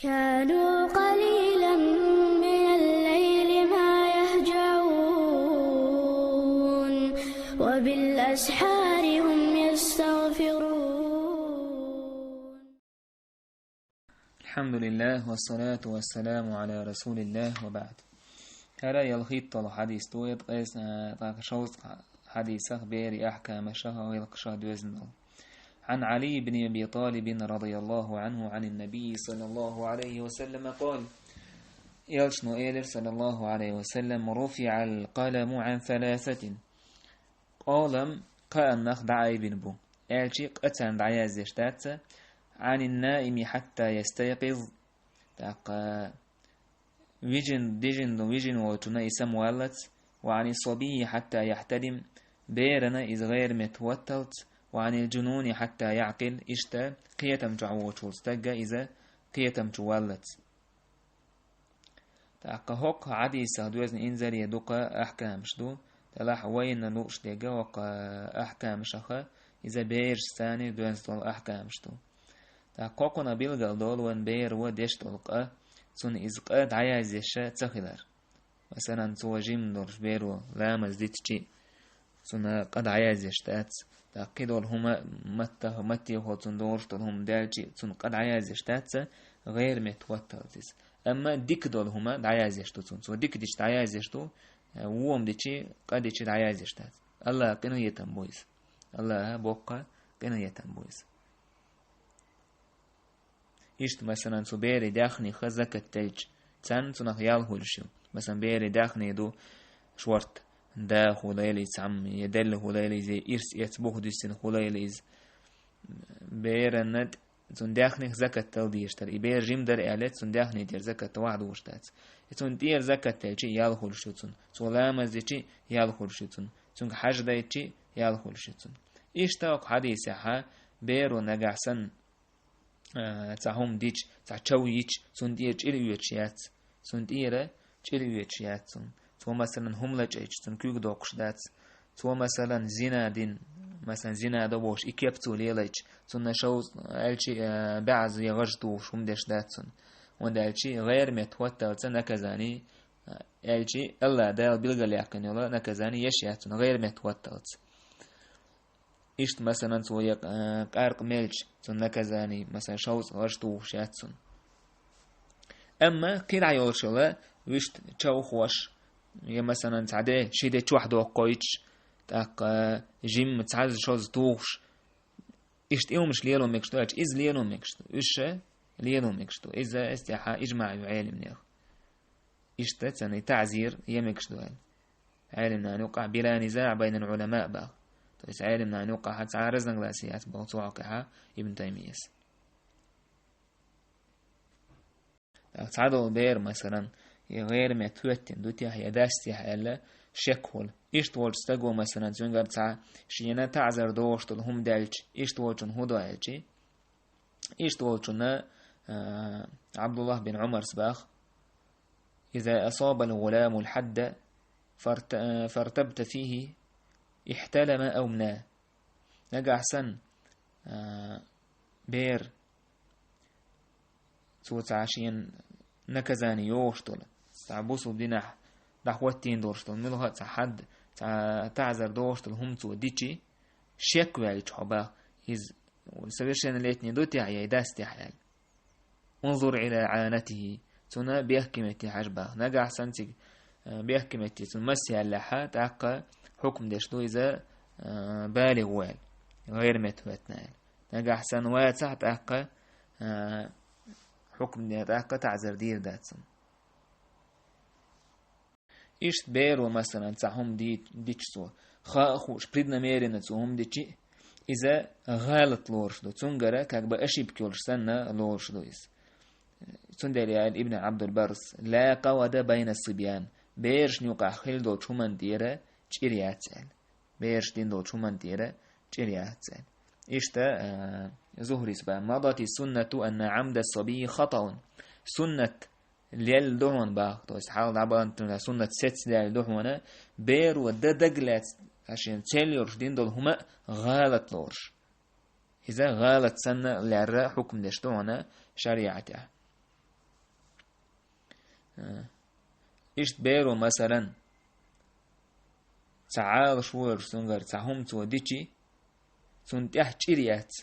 كانوا قليلا من الليل ما يهجعون وبالأسحار هم يستغفرون. الحمد لله والصلاة والسلام على رسول الله وبعد. هلا يلخيط طل حديث تويت قيس تاكشوز حديثه بيري أحكام شهر ويلقشاه دوزن. عن علي بن أبي طالب رضي الله عنه عن النبي صلى الله عليه وسلم قال: يلشنو إيلر صلى الله عليه وسلم: رفع القلم عن ثلاثة. قالم قام نخدع بن بو ألشي قتن دعيا زشتات عن النائم حتى يستيقظ. تاق ويجن وتنا اسم والت. وعن الصبي حتى يحتلم بيرنا إذ غير متوتلت. وعن الجنون حتى يعقل إشتا قيتم تعوتشول استجا إذا قيتم تولت. تاق هوك عدي سهدوزن إنزل يدوق أحكام شدو تلاح وين نوش ديجا وق أحكام شخا إذا بير ستاني دوزن أحكام شدو. تاقوقنا بيلغل دول وان بير وديش تلقى سن إزقا دعيا زيشا تخلر. مثلا سوى جيم دورش بيرو لامز ديتشي سن قد عيا زيشتات تاقيدول هما متى هو تندورش تلهم دالجي سن قد عيا زيشتات غير متوترتس. أما ديك دول هما دعيا زيشتو سو ديك ديش دعيا زيشتو ووم ديشي قد ديشي دعيا زيشتات. الله كنو يتنبويز الله بوقا كنو يتنبويز. إشت مثلا سو بيري داخني خزك التلج تان سنخ يالهولشو مثلا بيري داخني دو شورت دا خلالي تعم يدل خلالي زي إرس يتبوه ديسين خلالي بير الند سن داخني زكاة تلديش تر إبير جيم در إعلات سن داخني دير زكاة واحد وشتات سن دير زكاة تلجي يالهولشو سن لامز ديشي يالهولشو سن حاج دايتشي يالهولشو إشتاق حديث حا بيرو نجعسن تعهم ديش تعشويش سندير إليوتشيات سندير إليوتشيات تو مثلا هم لجيش سنكوك دوقشدات تو مثلا زنا دين مثلا زنا دوبوش إكيبتو ليلج سن شوز ألشي بعض يغجدو شوم دشدات سن وند ألشي غير متوتر نكزاني ألشي الله دال بيلغل يحكن يلا نكزاني يشيات غير متوتر إشت مثلا سوى قارق ملج سن نكزاني مثلا شوز غشتو شاتسون. أما كيل عيوشلا ويشت تشو خوش يا مثلا تعدي شيدة واحد وقايتش تاق جيم تعز شوز توش إشت إيو مش ليلو مكشتو إز ليلو مكشتو إيش ليلو مكشتو إذا استيحا إجماع عالم نيخ إشت تاني تعزير يمكشتو عالمنا نوقع بلا نزاع بين العلماء بقى. طيب عالمنا نوقع حتى عارزنا غلاسيات بوضوعك ابن تيمية. تعدل بير مثلا غير متوتن دوتي هي داستي هلا شكول إشتول استجوا مثلا زنجر تاع شينا تعذر دوشتل هم دالج إشتول جن هدا هالشي إشتول جن عبد الله بن عمر سباخ إذا أصاب الغلام الحد فارتبت فيه احتلم أو منا نجا حسن بير سوت عشين نكزاني يوشتول تعبوسو بدينا دحوتين دورشتول ملوها تحد تعذر دوشتول هم تو ديتشي شكوى يتحبا إذ والسبيشن الليتني دوتي عيا داستي حيال انظر إلى عانته تنا بيحكمتي حجبا نجا حسن بيحكمتي تمسي اللحا تعقى حكم دشتو إذا بالغ وال غير متوتنال نجا حسن واتح تعقى حكم دي تعقى تعذر دير داتسن إيش بيرو مثلا تعهم ديتشتو خاخو شبريدنا ميرينا تعهم ديتشي إذا غالط لورشدو تنجرة كاكبا أشي بكيولش سنة لورشدو إز تندري ابن عبد البرس لا قود بين الصبيان بيرش نيوقع خلدو تشومان ديرة تشيرياتسال بيرش ديندو تشومان ديرة تشيرياتسال إشتا زهري سبا مضت السنة أن عمد الصبي خطأ سنة ليل دهون باق تو حال عبان سنة ست ليل دهون بير وددقلات عشان تشيليورش ديندو هما غالط لورش إذا غالط سنة لعرى حكم دشتونا شريعته إشت بيرو مثلا تعال شوير سنجر تعهم توديتي سنتح تشيريات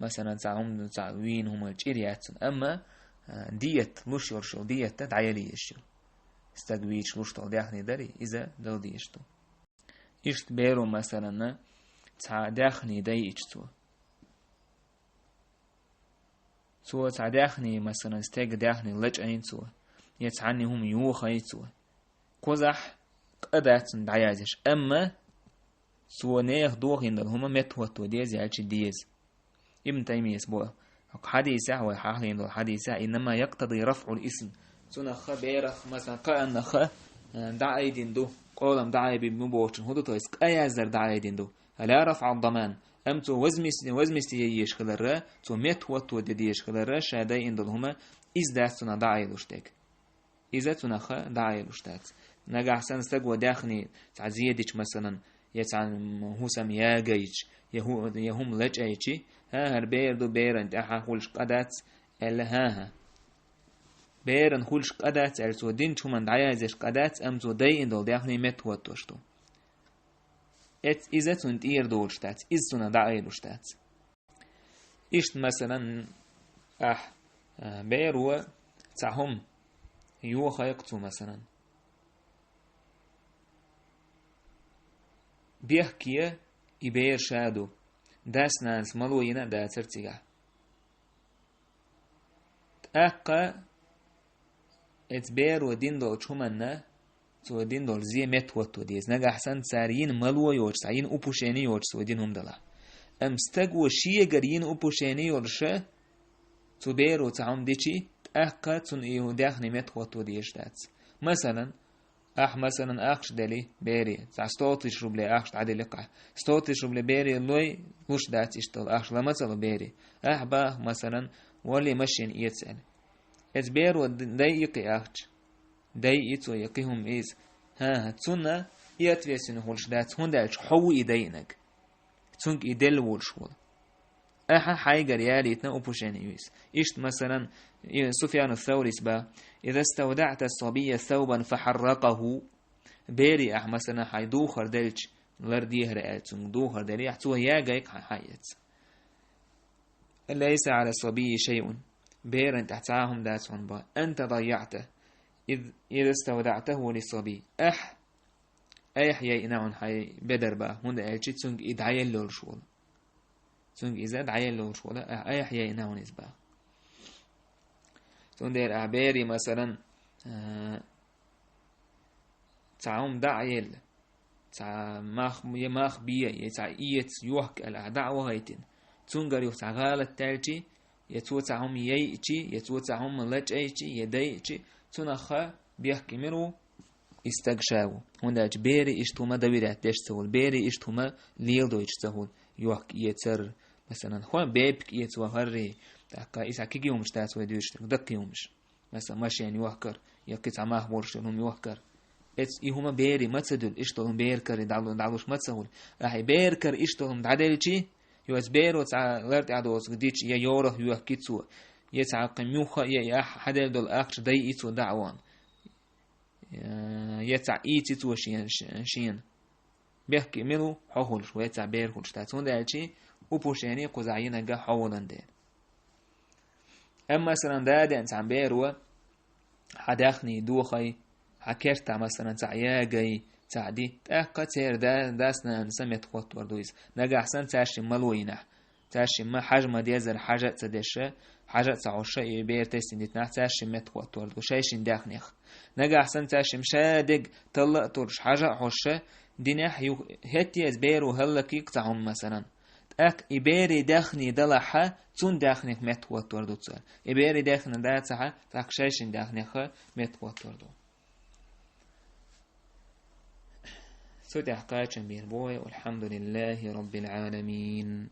مثلا تعهم تعوين هم التشيريات أما ديت لوش يرشو ديت تدعيلي يشو استقبيش لوش تغديحني داري إذا دو ديشتو إشت بيرو مثلا تعداخني داي إجتو سو تعداخني مثلا استيق داخني لج أين سو يتعني هم يوخي سو كوزح قدات دعيازش أما سو نيخ دوغين هم متوتو ديز يالش ديز ابن تيمية بوا حديثة وحاحلين دول حديثة إنما يقتضي رفع الاسم سنة خبيرة مثلا قأن خ دعاي دين دو قولم دعاي بمبوشن هدو تويس قيازر دعاي دين دو لا رفع الضمان أم تو وزمستي يشخلر تو متوتو ديش خلر شادي إندل هما إز داستنا دعاي لشتك إذا تنخ دعاي لشتات نجح سنستقوى داخني تعزيدش مثلا يتعن هوسم ياجيش يهم لج أيشي ها هربير دو بيرن تاها خلش قدات إلا ها بيرن خلش قدات أرسو دين شو من دعايزش قدات أم تو داي إندل داخني متوتوشتو إذا تنت إير دولشتات إذا تنا دعاي لشتات إشت مثلا بيرو تعهم يو خيقتو مثلا بيحكي إبير شادو داس ناس ملوينا دا ترتيغا تأقى اتبير ودين دول شمنا تو دين دول زي متوتو ديز نجا حسن سارين ملو يوش سارين أبوشيني يوش سودين هم دلا أمستقو شيء قرين أبوشيني يوش تو بيرو تعم ديشي تأقى تون إيهو داخني متوتو ديش دات مثلا مثلا أخش دلي بيري تاع ستوت يشرب لي أخش عادي لقع ستوت يشرب لي بيري لوي وش دات يشتغل أخش لما تصل بيري باه مثلا ولي مشين يتسأل اتبير ودايقي أخش دايقي يقيهم إيز ها تسونا يتفيسن هولش دات هون دالش حوي إيدينك تسونك إيدل وولشول حاجة ريالي يتنا أبوشين يويس إشت مثلا سفيان الثوري سبا إذا استودعت الصبي ثوبا فحرقه بيري مثلا حي دوخر دلش لرديه رأيتم دوخر دلي يحتوه ياجيك حيات ليس على الصبي شيء بيرن تحتاهم داتهم با أنت ضيعته إذا استودعته للصبي أي حياء نعون حي بدر با هند ألشي تسونك إدعي اللول شول تسونك إذا دعي اللول شول أي حياء نعون إزبا تندير أعباري مثلا تعوم دعيل تع ماخ بيه يتع إيت يوحك الأعداء وهيتين تنقر يوتع غالة تالتي يتو تعوم ييتي يتو تعوم لج أيتي يديتي تنخا بيحكي مرو استقشاو هندا بيري اشتوما دويرات ديش تهول بيري اشتوما ليلدو يشتهول يوحك يتر مثلا خوان بيبك يتو هري تاكا إسا كي يومش تاسو يدوشتك دق يومش مثلا ماشي يعني يوحكر يقيت عماه بورشلهم يوحكر إيهما بيري ما تسدل إشتهم بيركر دعلوش ما تسهول أحي بيركر إشتهم دعدلتي يوز بيرو تسع لرت عدوس قديش يا يوره يوحكيتسو يتسع قميوخا يا حدا دول أخش داي إتسو دعوان يتسع إيتسو شين بيحكي ملو حول شو يتسع بير هول شتاتون دالتي وبوشيني قزعينا جا حولن دير أما مثلا دادي أنت عم بيرو حداخني دوخي حكرت مثلا تعياجي تعدي كتير داسنا نسمي تخوت وردويز نجا أحسن تعشي ملوينه تعشي ما حجم ديزر حاجة تدشة حاجة تعوشة يبير تيستين ديتنا تعشي ما تخوت وردو شايشين داخنيخ نجا أحسن تعشي مشادق طلق ترش حاجة حوشة دينح هتي أزبير وهلا كيقطعهم مثلا إبيري داخني دلحة تون داخني ما تخوت وردو تصير إبيري داخني داتها تعشيشين داخنيخ ما تخوت وردو سوتي حقاية بير بوي والحمد لله رب العالمين.